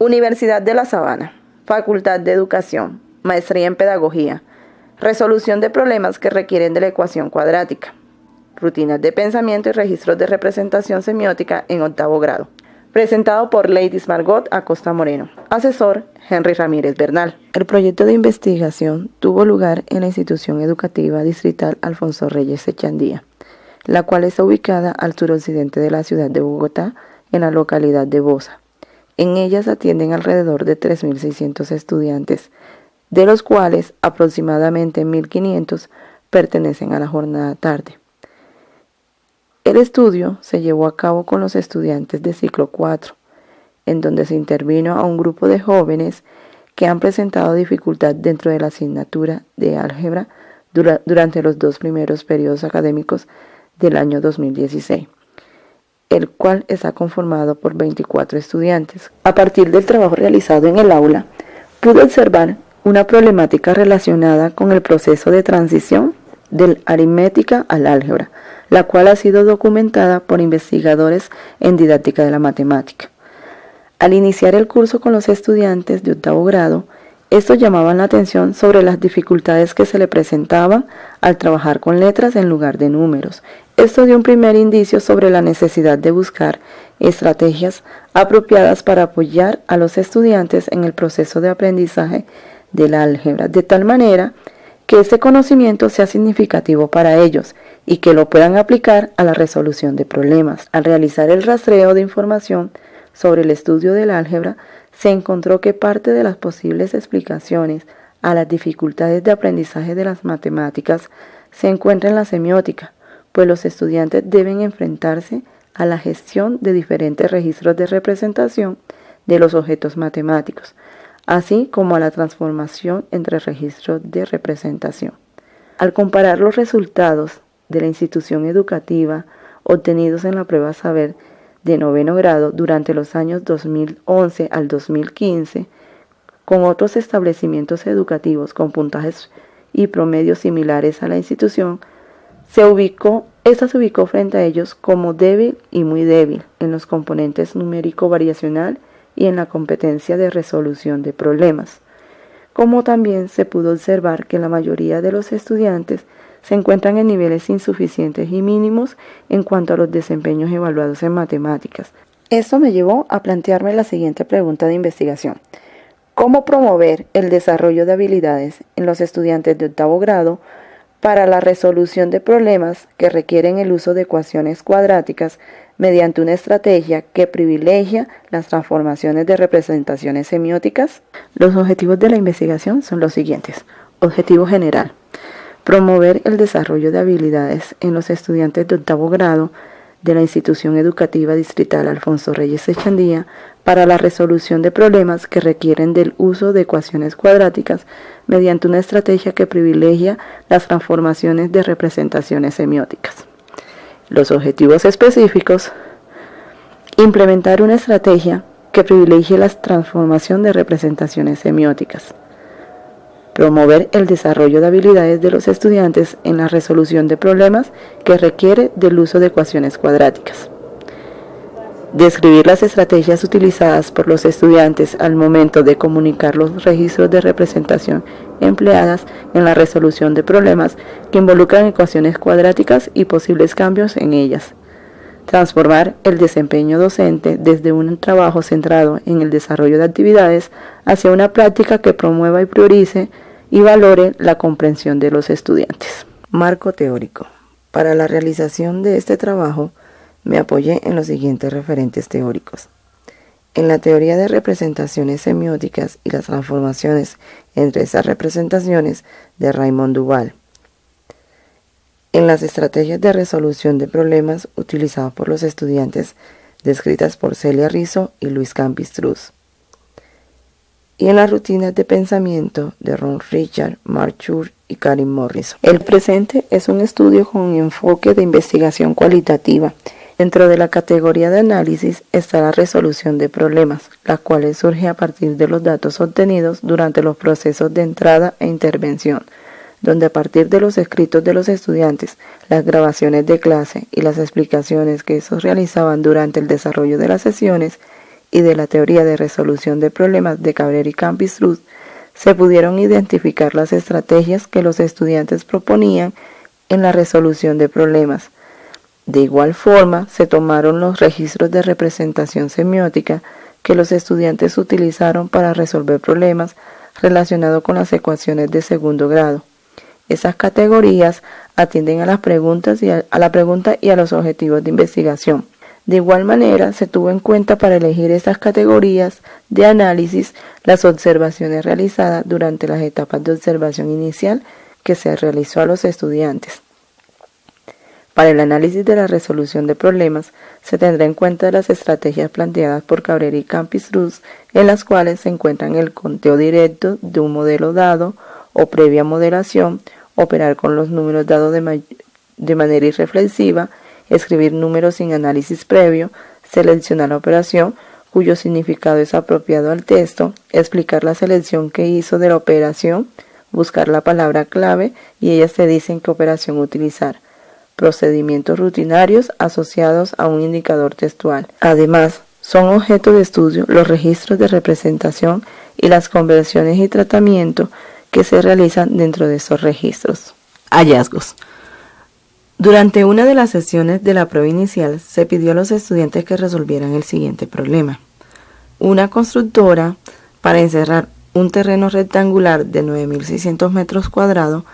Universidad de La Sabana, Facultad de Educación, Maestría en Pedagogía, resolución de problemas que requieren de la ecuación cuadrática, rutinas de pensamiento y registros de representación semiótica en 8º grado. Presentado por Lady Margot Acosta Moreno, asesor Henry Ramírez Bernal. El proyecto de investigación tuvo lugar en la institución educativa distrital Alfonso Reyes Echandía, la cual está ubicada al suroccidente de la ciudad de Bogotá, en la localidad de Bosa. En ellas atienden alrededor de 3.600 estudiantes, de los cuales aproximadamente 1.500 pertenecen a la jornada tarde. El estudio se llevó a cabo con los estudiantes de ciclo 4, en donde se intervino a un grupo de jóvenes que han presentado dificultad dentro de la asignatura de álgebra durante los 2 primeros periodos académicos del año 2016, el cual está conformado por 24 estudiantes. A partir del trabajo realizado en el aula, pude observar una problemática relacionada con el proceso de transición de aritmética al álgebra, la cual ha sido documentada por investigadores en didáctica de la matemática. Al iniciar el curso con los estudiantes de 8º grado, estos llamaban la atención sobre las dificultades que se le presentaban al trabajar con letras en lugar de números. Esto dio un primer indicio sobre la necesidad de buscar estrategias apropiadas para apoyar a los estudiantes en el proceso de aprendizaje del álgebra, de tal manera que este conocimiento sea significativo para ellos y que lo puedan aplicar a la resolución de problemas. Al realizar el rastreo de información sobre el estudio del álgebra, se encontró que parte de las posibles explicaciones a las dificultades de aprendizaje de las matemáticas se encuentra en la semiótica, pues los estudiantes deben enfrentarse a la gestión de diferentes registros de representación de los objetos matemáticos, así como a la transformación entre registros de representación. Al comparar los resultados de la institución educativa obtenidos en la prueba Saber de 9º grado durante los años 2011 al 2015 con otros establecimientos educativos con puntajes y promedios similares a la institución, esta se ubicó frente a ellos como débil y muy débil en los componentes numérico variacional y en la competencia de resolución de problemas, como también se pudo observar que la mayoría de los estudiantes se encuentran en niveles insuficientes y mínimos en cuanto a los desempeños evaluados en matemáticas. Esto me llevó a plantearme la siguiente pregunta de investigación: ¿cómo promover el desarrollo de habilidades en los estudiantes de 8º grado para la resolución de problemas que requieren el uso de ecuaciones cuadráticas mediante una estrategia que privilegia las transformaciones de representaciones semióticas? Los objetivos de la investigación son los siguientes. Objetivo general: promover el desarrollo de habilidades en los estudiantes de 8º grado de la institución educativa distrital Alfonso Reyes Echandía para la resolución de problemas que requieren del uso de ecuaciones cuadráticas mediante una estrategia que privilegia las transformaciones de representaciones semióticas. Los objetivos específicos: implementar una estrategia que privilegie la transformación de representaciones semióticas. Promover el desarrollo de habilidades de los estudiantes en la resolución de problemas que requiere del uso de ecuaciones cuadráticas. Describir las estrategias utilizadas por los estudiantes al momento de comunicar los registros de representación empleadas en la resolución de problemas que involucran ecuaciones cuadráticas y posibles cambios en ellas. Transformar el desempeño docente desde un trabajo centrado en el desarrollo de actividades hacia una práctica que promueva y priorice y valore la comprensión de los estudiantes. Marco teórico. Para la realización de este trabajo me apoyé en los siguientes referentes teóricos: en la teoría de representaciones semióticas y las transformaciones entre esas representaciones de Raymond Duval, en las estrategias de resolución de problemas utilizadas por los estudiantes descritas por Celia Rizzo y Luis Campistruz, y en las rutinas de pensamiento de Ron Richard, Mark Schur y Karin Morrison. El presente es un estudio con enfoque de investigación cualitativa. Dentro de la categoría de análisis está la resolución de problemas, la cual surge a partir de los datos obtenidos durante los procesos de entrada e intervención, donde a partir de los escritos de los estudiantes, las grabaciones de clase y las explicaciones que estos realizaban durante el desarrollo de las sesiones, y de la teoría de resolución de problemas de Cabrera y Campis-Cruz, se pudieron identificar las estrategias que los estudiantes proponían en la resolución de problemas. De igual forma, se tomaron los registros de representación semiótica que los estudiantes utilizaron para resolver problemas relacionados con las ecuaciones de segundo grado. Esas categorías atienden a las preguntas y a la pregunta y a los objetivos de investigación. De igual manera, se tuvo en cuenta para elegir estas categorías de análisis las observaciones realizadas durante las etapas de observación inicial que se realizó a los estudiantes. Para el análisis de la resolución de problemas, se tendrá en cuenta las estrategias planteadas por Cabrera y Campis-Cruz, en las cuales se encuentran el conteo directo de un modelo dado o previa modelación, operar con los números dados de manera irreflexiva, escribir números sin análisis previo, seleccionar la operación cuyo significado es apropiado al texto, explicar la selección que hizo de la operación, buscar la palabra clave y ellas te dicen qué operación utilizar. Procedimientos rutinarios asociados a un indicador textual. Además, son objeto de estudio los registros de representación y las conversiones y tratamiento que se realizan dentro de esos registros. Hallazgos. Durante una de las sesiones de la prueba inicial se pidió a los estudiantes que resolvieran el siguiente problema. Una constructora, para encerrar un terreno rectangular de 9.600 metros cuadrados,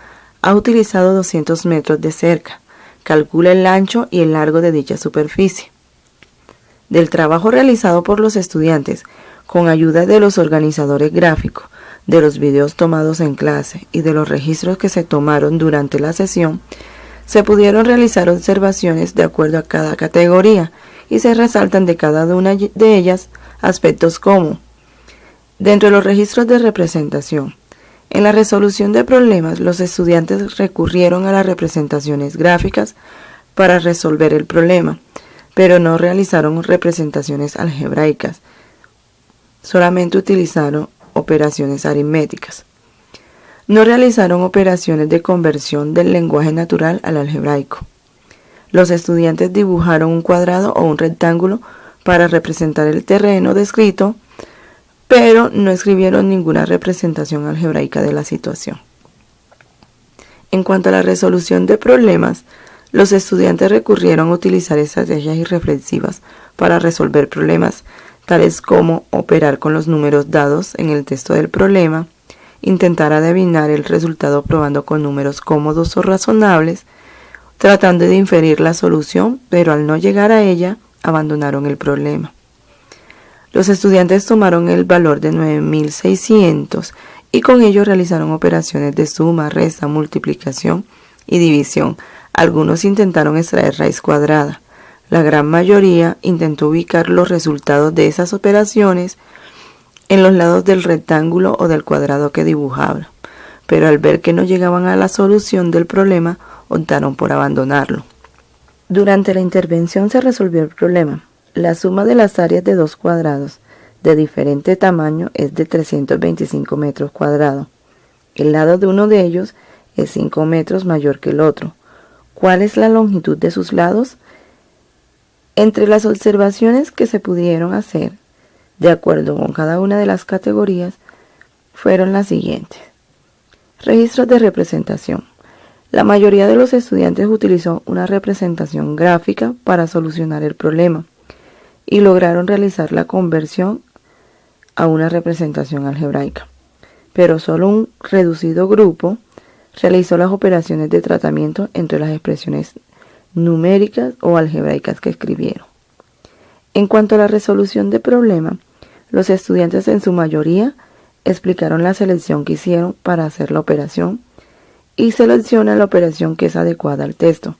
ha utilizado 200 metros de cerca. Calcula el ancho y el largo de dicha superficie. Del trabajo realizado por los estudiantes, con ayuda de los organizadores gráficos, de los videos tomados en clase y de los registros que se tomaron durante la sesión, se pudieron realizar observaciones de acuerdo a cada categoría y se resaltan de cada una de ellas aspectos como: dentro de los registros de representación, en la resolución de problemas, los estudiantes recurrieron a las representaciones gráficas para resolver el problema, pero no realizaron representaciones algebraicas, solamente utilizaron operaciones aritméticas. No realizaron operaciones de conversión del lenguaje natural al algebraico. Los estudiantes dibujaron un cuadrado o un rectángulo para representar el terreno descrito, pero no escribieron ninguna representación algebraica de la situación. En cuanto a la resolución de problemas, los estudiantes recurrieron a utilizar estrategias irreflexivas para resolver problemas, tales como operar con los números dados en el texto del problema, intentar adivinar el resultado probando con números cómodos o razonables, tratando de inferir la solución, pero al no llegar a ella, abandonaron el problema. Los estudiantes tomaron el valor de 9.600 y con ello realizaron operaciones de suma, resta, multiplicación y división. Algunos intentaron extraer raíz cuadrada. La gran mayoría intentó ubicar los resultados de esas operaciones en los lados del rectángulo o del cuadrado que dibujaban, pero al ver que no llegaban a la solución del problema, optaron por abandonarlo. Durante la intervención se resolvió el problema. La suma de las áreas de dos cuadrados de diferente tamaño es de 325 metros cuadrados. El lado de uno de ellos es 5 metros mayor que el otro. ¿Cuál es la longitud de sus lados? Entre las observaciones que se pudieron hacer, de acuerdo con cada una de las categorías, fueron las siguientes. Registros de representación. La mayoría de los estudiantes utilizó una representación gráfica para solucionar el problema y lograron realizar la conversión a una representación algebraica, pero solo un reducido grupo realizó las operaciones de tratamiento entre las expresiones numéricas o algebraicas que escribieron. En cuanto a la resolución de problema, los estudiantes en su mayoría explicaron la selección que hicieron para hacer la operación y seleccionan la operación que es adecuada al texto,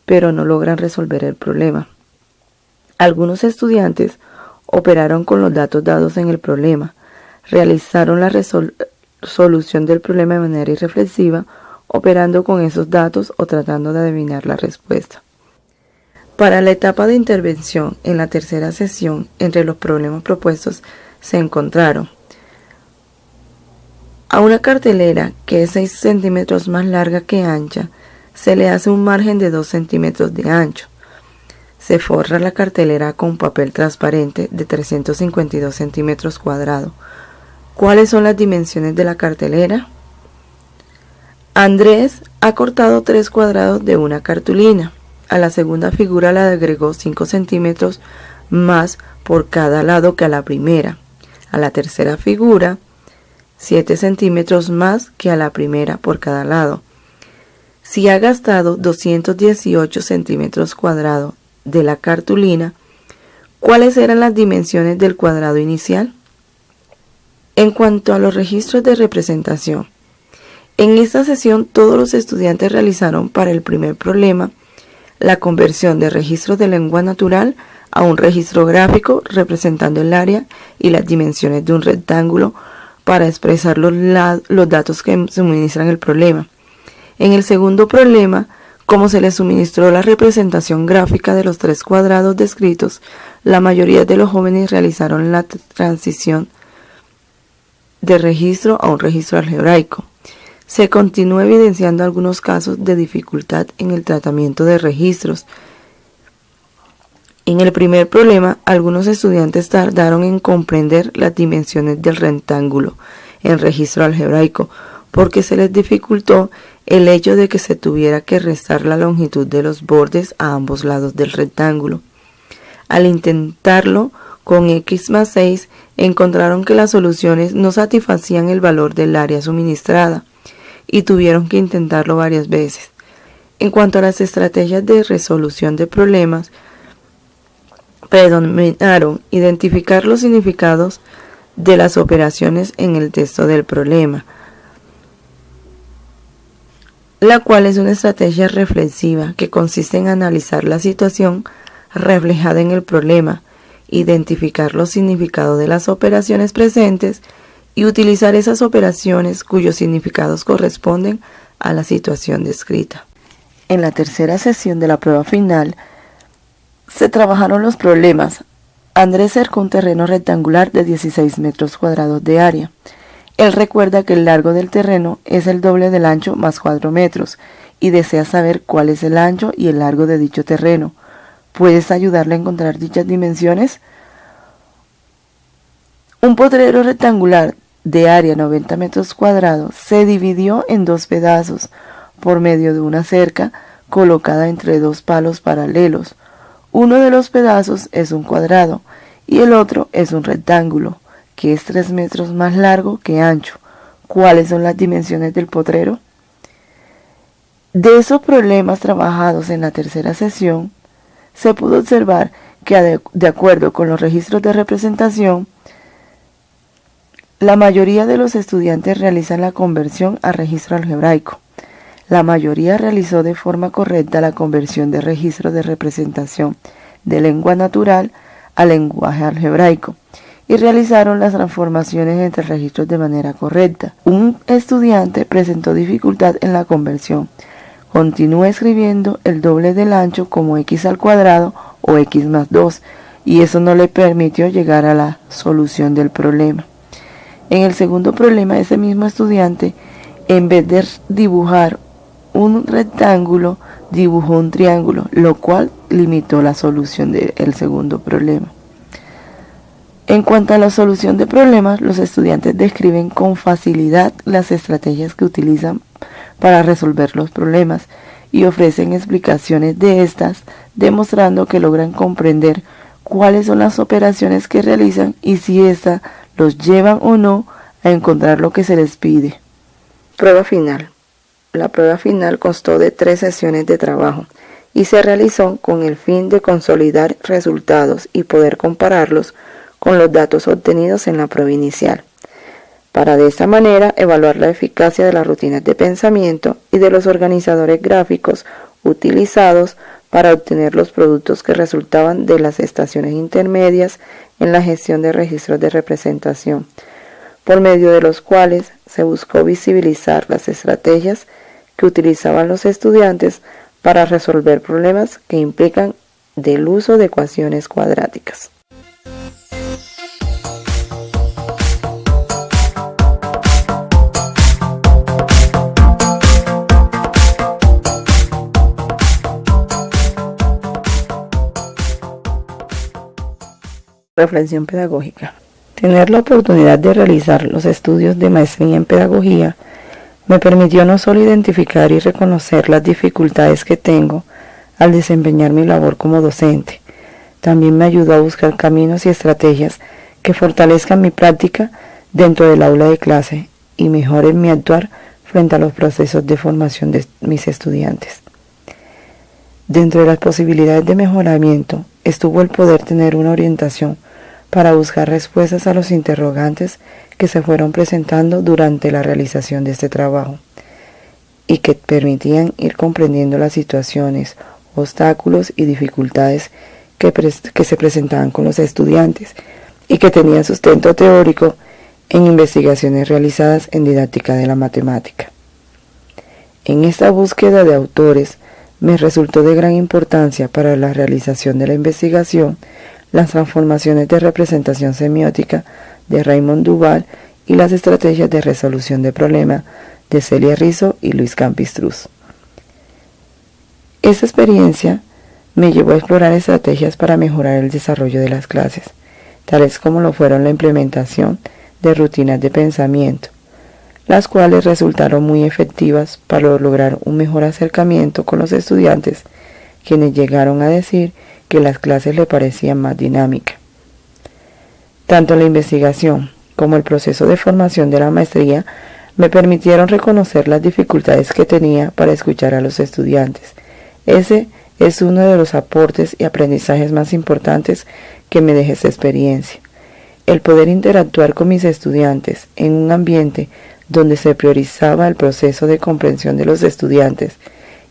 pero no logran resolver el problema. Algunos estudiantes operaron con los datos dados en el problema, realizaron la solución del problema de manera irreflexiva, operando con esos datos o tratando de adivinar la respuesta. Para la etapa de intervención, en la tercera sesión, entre los problemas propuestos se encontraron a una cartelera que es 6 centímetros más larga que ancha, se le hace un margen de 2 centímetros de ancho. Se forra la cartelera con papel transparente de 352 centímetros cuadrados. ¿Cuáles son las dimensiones de la cartelera? Andrés ha cortado 3 cuadrados de una cartulina. A la segunda figura le agregó 5 centímetros más por cada lado que a la primera. A la tercera figura, 7 centímetros más que a la primera por cada lado. Si ha gastado 218 centímetros cuadrados de la cartulina, ¿cuáles eran las dimensiones del cuadrado inicial? En cuanto a los registros de representación, en esta sesión todos los estudiantes realizaron para el primer problema la conversión de registros de lengua natural a un registro gráfico representando el área y las dimensiones de un rectángulo para expresar los datos que suministran el problema. En el segundo problema, como se les suministró la representación gráfica de los 3 cuadrados descritos, la mayoría de los jóvenes realizaron la transición de registro a un registro algebraico. Se continúa evidenciando algunos casos de dificultad en el tratamiento de registros. En el primer problema, algunos estudiantes tardaron en comprender las dimensiones del rectángulo en registro algebraico porque se les dificultó el hecho de que se tuviera que restar la longitud de los bordes a ambos lados del rectángulo. Al intentarlo con x más 6, encontraron que las soluciones no satisfacían el valor del área suministrada y tuvieron que intentarlo varias veces. En cuanto a las estrategias de resolución de problemas, predominaron identificar los significados de las operaciones en el texto del problema, la cual es una estrategia reflexiva que consiste en analizar la situación reflejada en el problema, identificar los significados de las operaciones presentes y utilizar esas operaciones cuyos significados corresponden a la situación descrita. En la tercera sesión de la prueba final, se trabajaron los problemas. Andrés cercó un terreno rectangular de 16 metros cuadrados de área. Él recuerda que el largo del terreno es el doble del ancho más 4 metros y desea saber cuál es el ancho y el largo de dicho terreno. ¿Puedes ayudarle a encontrar dichas dimensiones? Un potrero rectangular de área 90 metros cuadrados se dividió en 2 pedazos por medio de una cerca colocada entre 2 palos paralelos. Uno de los pedazos es un cuadrado y el otro es un rectángulo, que es 3 metros más largo que ancho. ¿Cuáles son las dimensiones del potrero? De esos problemas trabajados en la tercera sesión, se pudo observar que de acuerdo con los registros de representación, la mayoría de los estudiantes realizan la conversión a registro algebraico. La mayoría realizó de forma correcta la conversión de registro de representación de lengua natural a lenguaje algebraico y realizaron las transformaciones entre registros de manera correcta. Un estudiante presentó dificultad en la conversión. Continúa escribiendo el doble del ancho como x al cuadrado o x más 2 y eso no le permitió llegar a la solución del problema. En el segundo problema, ese mismo estudiante, en vez de dibujar un rectángulo, dibujó un triángulo, lo cual limitó la solución del segundo problema. En cuanto a la solución de problemas, los estudiantes describen con facilidad las estrategias que utilizan para resolver los problemas y ofrecen explicaciones de estas, demostrando que logran comprender cuáles son las operaciones que realizan y si éstas los llevan o no a encontrar lo que se les pide. Prueba final. La prueba final constó de 3 sesiones de trabajo y se realizó con el fin de consolidar resultados y poder compararlos con los datos obtenidos en la prueba inicial, para de esta manera evaluar la eficacia de las rutinas de pensamiento y de los organizadores gráficos utilizados para obtener los productos que resultaban de las estaciones intermedias en la gestión de registros de representación, por medio de los cuales se buscó visibilizar las estrategias que utilizaban los estudiantes para resolver problemas que implican del uso de ecuaciones cuadráticas. Reflexión pedagógica. Tener la oportunidad de realizar los estudios de maestría en pedagogía me permitió no solo identificar y reconocer las dificultades que tengo al desempeñar mi labor como docente, también me ayudó a buscar caminos y estrategias que fortalezcan mi práctica dentro del aula de clase y mejoren mi actuar frente a los procesos de formación de mis estudiantes. Dentro de las posibilidades de mejoramiento estuvo el poder tener una orientación para buscar respuestas a los interrogantes que se fueron presentando durante la realización de este trabajo y que permitían ir comprendiendo las situaciones, obstáculos y dificultades que se presentaban con los estudiantes y que tenían sustento teórico en investigaciones realizadas en didáctica de la matemática. En esta búsqueda de autores me resultó de gran importancia para la realización de la investigación las transformaciones de representación semiótica de Raymond Duval y las estrategias de resolución de problemas de Celia Rizzo y Luis Campistruz. Esta experiencia me llevó a explorar estrategias para mejorar el desarrollo de las clases, tales como lo fueron la implementación de rutinas de pensamiento, las cuales resultaron muy efectivas para lograr un mejor acercamiento con los estudiantes, quienes llegaron a decir que las clases le parecían más dinámicas. Tanto la investigación como el proceso de formación de la maestría me permitieron reconocer las dificultades que tenía para escuchar a los estudiantes. Ese es uno de los aportes y aprendizajes más importantes que me deja esta experiencia. El poder interactuar con mis estudiantes en un ambiente donde se priorizaba el proceso de comprensión de los estudiantes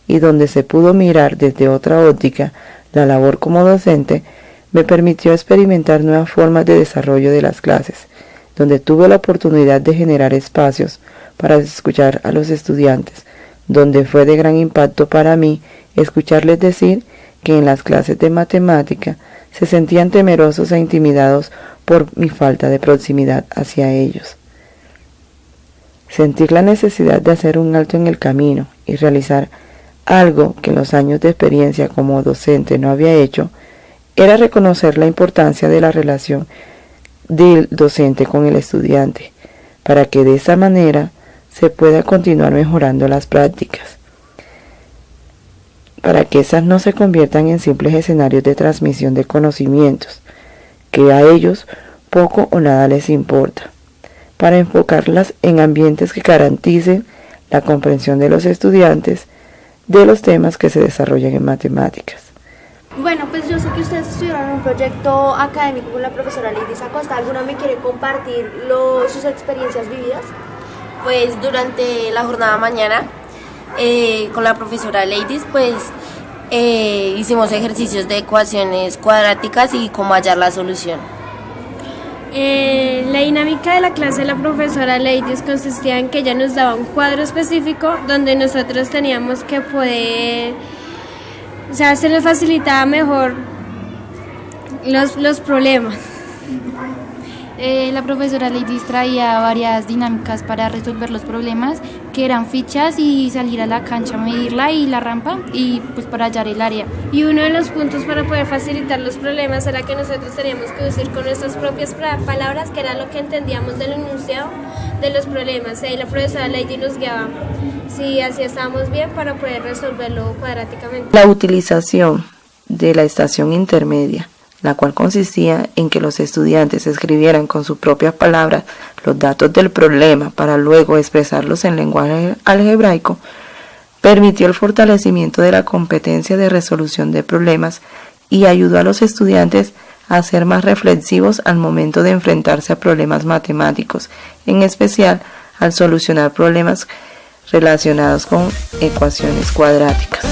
y donde se pudo mirar desde otra óptica la labor como docente, me permitió experimentar nuevas formas de desarrollo de las clases, donde tuve la oportunidad de generar espacios para escuchar a los estudiantes, donde fue de gran impacto para mí escucharles decir que en las clases de matemática se sentían temerosos e intimidados por mi falta de proximidad hacia ellos. Sentir la necesidad de hacer un alto en el camino y realizar algo que en los años de experiencia como docente no había hecho, era reconocer la importancia de la relación del docente con el estudiante, para que de esa manera se pueda continuar mejorando las prácticas, para que esas no se conviertan en simples escenarios de transmisión de conocimientos, que a ellos poco o nada les importa, para enfocarlas en ambientes que garanticen la comprensión de los estudiantes de los temas que se desarrollan en matemáticas. Bueno, pues yo sé que ustedes estudiaron un proyecto académico con la profesora Leidis Acosta. ¿Alguna me quiere compartir sus experiencias vividas? Pues durante la jornada mañana con la profesora Leidis, pues hicimos ejercicios de ecuaciones cuadráticas y cómo hallar la solución. La dinámica de la clase de la profesora Leidis consistía en que ella nos daba un cuadro específico donde nosotros teníamos que poder, o sea, se nos facilitaba mejor los problemas. La profesora Leidis traía varias dinámicas para resolver los problemas, que eran fichas y salir a la cancha a medirla y la rampa y pues para hallar el área. Y uno de los puntos para poder facilitar los problemas era que nosotros teníamos que decir con nuestras propias palabras que era lo que entendíamos del enunciado de los problemas. Y la profesora Leidis nos guiaba si así estábamos bien para poder resolverlo cuadráticamente. La utilización de la estación intermedia, la cual consistía en que los estudiantes escribieran con sus propias palabras los datos del problema para luego expresarlos en lenguaje algebraico, permitió el fortalecimiento de la competencia de resolución de problemas y ayudó a los estudiantes a ser más reflexivos al momento de enfrentarse a problemas matemáticos, en especial al solucionar problemas relacionados con ecuaciones cuadráticas.